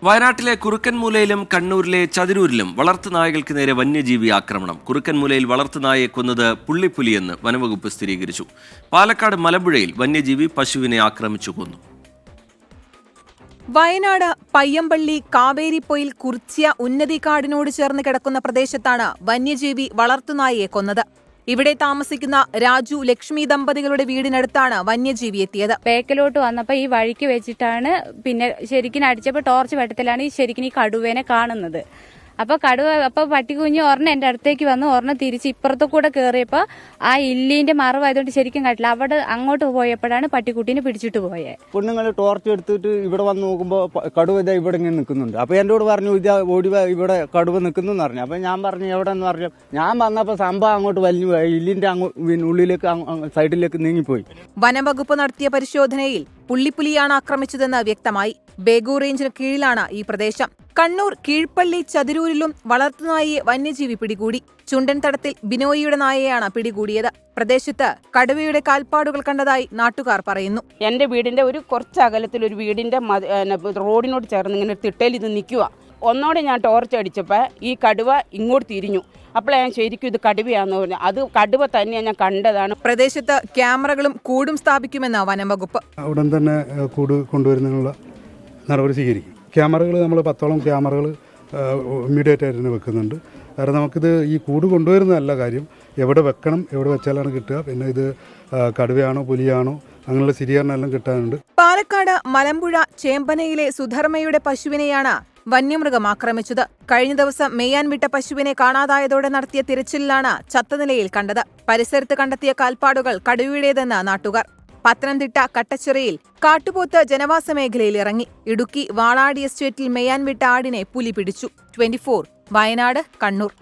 വയനാട്ടിലെ കുറുക്കൻമൂലയിലും കണ്ണൂരിലെ ചതിരൂരിലും വളർത്തുനായകൾക്ക് നേരെ വന്യജീവി ആക്രമണം. കുറുക്കൻമൂലയിൽ വളർത്തുനായയെ കൊന്നത് പുള്ളിപ്പുലിയെന്ന് വനംവകുപ്പ് സ്ഥിരീകരിച്ചു. പാലക്കാട് മലമ്പുഴയിൽ വന്യജീവി പശുവിനെ ആക്രമിച്ചു കൊന്നു. വയനാട് പയ്യമ്പള്ളി കാവേരിപ്പൊയിൽ കുർച്ചിയ ഉന്നതിക്കാടിനോട് ചേർന്ന് കിടക്കുന്ന പ്രദേശത്താണ് വന്യജീവി വളർത്തുനായയെ കൊന്നത്. ഇവിടെ താമസിക്കുന്ന രാജു ലക്ഷ്മി ദമ്പതികളുടെ വീടിനടുത്താണ് വന്യജീവി എത്തിയത്. ബേക്കിലോട്ട് വന്നപ്പോൾ ഈ വഴിക്ക് വെച്ചിട്ടാണ് പിന്നെ ശരിക്കും അടിച്ചപ്പോൾ ടോർച്ച് വെട്ടത്തിലാണ് ഈ കടുവേനെ കാണുന്നത്. അപ്പോൾ പട്ടിക്കുഞ്ഞ് ഒരെണ്ണം എൻ്റെ അടുത്തേക്ക് വന്ന് ഒരെണ്ണം തിരിച്ച് ഇപ്പുറത്തു കൂടെ കയറിയപ്പോൾ ആ ഇല്ലിന്റെ മറവായതുകൊണ്ട് ശരിക്കും കണ്ടില്ല. അവിടെ അങ്ങോട്ട് പോയപ്പോഴാണ് പട്ടിക്കുട്ടീനെ പിടിച്ചിട്ട് പോയത്. പെണ്ണുങ്ങൾ ടോർച്ച് എടുത്തിട്ട് ഇവിടെ വന്ന് നോക്കുമ്പോൾ കടുവ ഇതാ ഇവിടെ ഇങ്ങനെ നിൽക്കുന്നുണ്ട്. അപ്പോൾ എന്നോട് പറഞ്ഞു ഇതാ ഓടി ഇവിടെ കടുവ നിൽക്കുന്നു പറഞ്ഞു. അപ്പോൾ ഞാൻ പറഞ്ഞു എവിടെ എന്ന് പറഞ്ഞു. ഞാൻ വന്നപ്പോൾ സംഭവം അങ്ങോട്ട് വലിഞ്ഞു ഇല്ലിന്റെ ഉള്ളിലേക്ക് സൈഡിലേക്ക് നീങ്ങിപ്പോയി. വനംവകുപ്പ് നടത്തിയ പരിശോധനയിൽ പുള്ളിപ്പുലിയാണ് ആക്രമിച്ചതെന്ന് വ്യക്തമായി. ബേഗൂർ റേഞ്ചിന് കീഴിലാണ് ഈ പ്രദേശം. കണ്ണൂർ കീഴ്പള്ളി ചതിരൂരിലും വളർത്തുനായയെ വന്യജീവി പിടികൂടി. ചുണ്ടൻ തടത്തിൽ ബിനോയിയുടെ നായയാണ് പിടികൂടിയത്. പ്രദേശത്ത് കടുവയുടെ കാൽപ്പാടുകൾ കണ്ടതായി നാട്ടുകാർ പറയുന്നു. എന്റെ വീടിന്റെ ഒരു കുറച്ച് അകലത്തിൽ ഒരു വീടിന്റെ റോഡിനോട് ചേർന്ന് ഇങ്ങനെ തിട്ടയിൽ ഇത് നിൽക്കുക. ഒന്നോടെ ഞാൻ ടോർച്ച് അടിച്ചപ്പോൾ ഈ കടുവ ഇങ്ങോട്ട് തിരിഞ്ഞു. അപ്പോൾ ഞാൻ ശരിക്കും ഇത് കടുവയാണെന്ന് പറഞ്ഞു. അത് കടുവ തന്നെയാണ് ഞാൻ കണ്ടതാണ്. പ്രദേശത്ത് ക്യാമറകളും കൂടും സ്ഥാപിക്കുമെന്ന് വനംവകുപ്പ്. ഉടൻ തന്നെ കൂട് കൊണ്ടുവരുന്നതിനുള്ള നടപടി സ്വീകരിക്കും. ക്യാമറകൾ നമ്മൾ 10ഓളം ക്യാമറകൾ ഇമ്മീഡിയറ്റ് ആയിട്ട് തന്നെ വെക്കുന്നുണ്ട്. കാരണം നമുക്കിത് ഈ കൂട് കൊണ്ടുവരുന്നതല്ല കാര്യം, എവിടെ വെക്കണം, എവിടെ വെച്ചാലാണ് കിട്ടുക, പിന്നെ ഇത് കടുവയാണോ പുലിയാണോ അങ്ങനെയുള്ള സ്ഥിരീകരണം എല്ലാം കിട്ടാനുണ്ട്. പാലക്കാട് മലമ്പുഴ ചേമ്പനയിലെ സുധർമ്മയുടെ പശുവിനെയാണ് വന്യമൃഗം ആക്രമിച്ചത്. കഴിഞ്ഞ ദിവസം മേയാൻ വിട്ട പശുവിനെ കാണാതായതോടെ നടത്തിയ തിരച്ചിലിലാണ് ചത്ത നിലയിൽ കണ്ടത്. പരിസരത്ത് കണ്ടെത്തിയ കാൽപ്പാടുകൾ കടുവയുടേതെന്ന് നാട്ടുകാർ. പത്തനംതിട്ട കട്ടച്ചിറയിൽ കാട്ടുപോത്ത് ജനവാസ മേഖലയിൽ ഇറങ്ങി. ഇടുക്കി വാളാടി എസ്റ്റേറ്റിൽ മേയാൻ വിട്ട ആടിനെ പുലി പിടിച്ചു. 24 വയനാട്, കണ്ണൂർ.